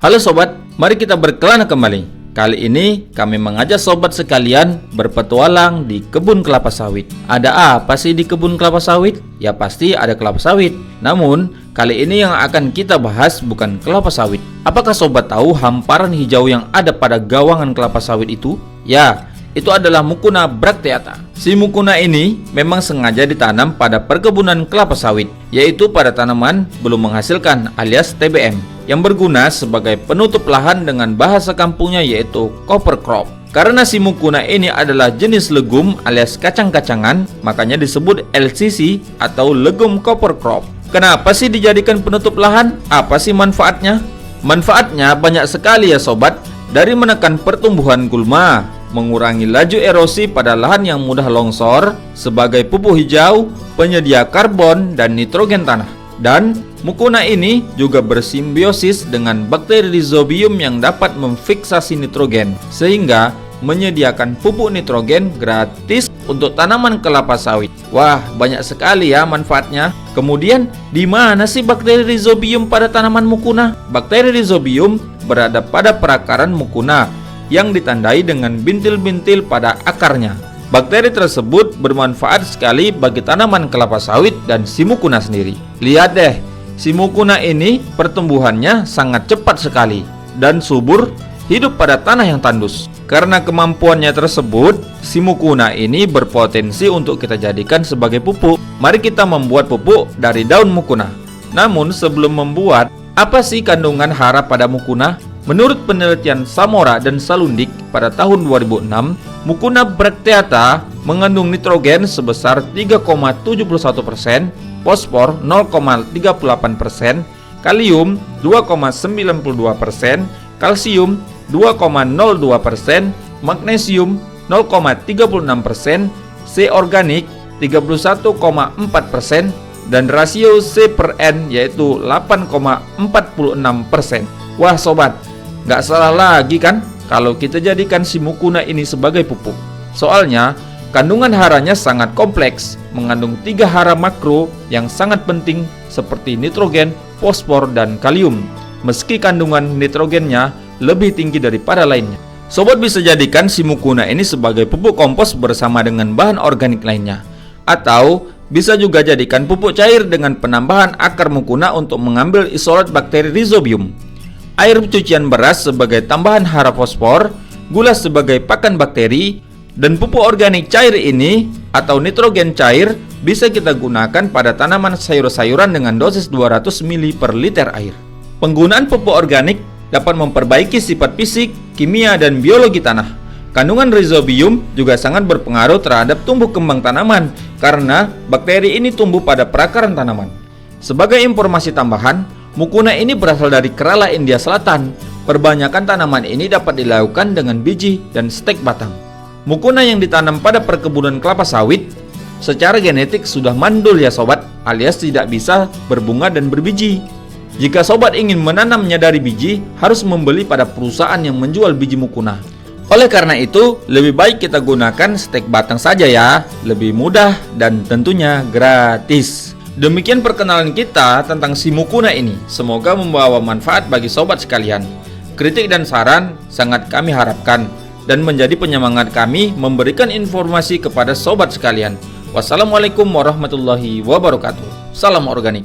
Halo sobat, mari kita berkelana kembali. Kali ini kami mengajak sobat sekalian berpetualang di kebun kelapa sawit. Ada apa sih di kebun kelapa sawit? Ya pasti ada kelapa sawit. Namun, kali ini yang akan kita bahas bukan kelapa sawit. Apakah sobat tahu hamparan hijau yang ada pada gawangan kelapa sawit itu? Ya, itu adalah Mucuna bracteata. Si Mucuna ini memang sengaja ditanam pada perkebunan kelapa sawit, yaitu pada tanaman belum menghasilkan alias TBM, yang berguna sebagai penutup lahan dengan bahasa kampungnya yaitu cover crop. Karena si Mucuna ini adalah jenis legum alias kacang-kacangan, makanya disebut LCC atau legum cover crop. Kenapa sih dijadikan penutup lahan? Apa sih manfaatnya? Manfaatnya banyak sekali ya sobat, dari menekan pertumbuhan gulma, mengurangi laju erosi pada lahan yang mudah longsor, sebagai pupuk hijau, penyedia karbon dan nitrogen tanah. Dan Mucuna ini juga bersimbiosis dengan bakteri Rhizobium yang dapat memfiksasi nitrogen, sehingga menyediakan pupuk nitrogen gratis untuk tanaman kelapa sawit. Wah, banyak sekali ya manfaatnya. Kemudian, di mana sih bakteri Rhizobium pada tanaman Mucuna? Bakteri Rhizobium berada pada perakaran Mucuna yang ditandai dengan bintil-bintil pada akarnya. Bakteri tersebut bermanfaat sekali bagi tanaman kelapa sawit dan si Mucuna sendiri. Lihat deh, si Mucuna ini pertumbuhannya sangat cepat sekali dan subur, hidup pada tanah yang tandus. Karena kemampuannya tersebut, si Mucuna ini berpotensi untuk kita jadikan sebagai pupuk. Mari kita membuat pupuk dari daun Mucuna. Namun sebelum membuat, apa sih kandungan hara pada Mucuna? Menurut penelitian Samora dan Salundik pada tahun 2006, Mucuna bracteata mengandung nitrogen sebesar 3,71%, fosfor 0,38%, kalium 2,92%, kalsium 2,02%, magnesium 0,36%, C organik 31,4%, dan rasio C per N yaitu 8,46%. Wah sobat, nggak salah lagi kan kalau kita jadikan si Mucuna ini sebagai pupuk. Soalnya kandungan haranya sangat kompleks, mengandung 3 hara makro yang sangat penting seperti nitrogen, fosfor, dan kalium. Meski kandungan nitrogennya lebih tinggi daripada lainnya. Sobat bisa jadikan si Mucuna ini sebagai pupuk kompos bersama dengan bahan organik lainnya. Atau bisa juga jadikan pupuk cair dengan penambahan akar Mucuna untuk mengambil isolat bakteri Rhizobium. Air cucian beras sebagai tambahan hara fosfor, gula sebagai pakan bakteri, dan pupuk organik cair ini atau nitrogen cair bisa kita gunakan pada tanaman sayur-sayuran dengan dosis 200 ml per liter air. Penggunaan pupuk organik dapat memperbaiki sifat fisik, kimia, dan biologi tanah. Kandungan Rhizobium juga sangat berpengaruh terhadap tumbuh kembang tanaman karena bakteri ini tumbuh pada perakaran tanaman. Sebagai informasi tambahan, Mucuna ini berasal dari Kerala, India Selatan. Perbanyakan tanaman ini dapat dilakukan dengan biji dan stek batang. Mucuna yang ditanam pada perkebunan kelapa sawit secara genetik sudah mandul ya sobat, alias tidak bisa berbunga dan berbiji. Jika sobat ingin menanamnya dari biji, harus membeli pada perusahaan yang menjual biji Mucuna. Oleh karena itu, lebih baik kita gunakan stek batang saja ya, lebih mudah dan tentunya gratis. Demikian perkenalan kita tentang si Mucuna ini. Semoga membawa manfaat bagi sobat sekalian. Kritik dan saran sangat kami harapkan dan menjadi penyemangat kami memberikan informasi kepada sobat sekalian. Wassalamualaikum warahmatullahi wabarakatuh. Salam organik.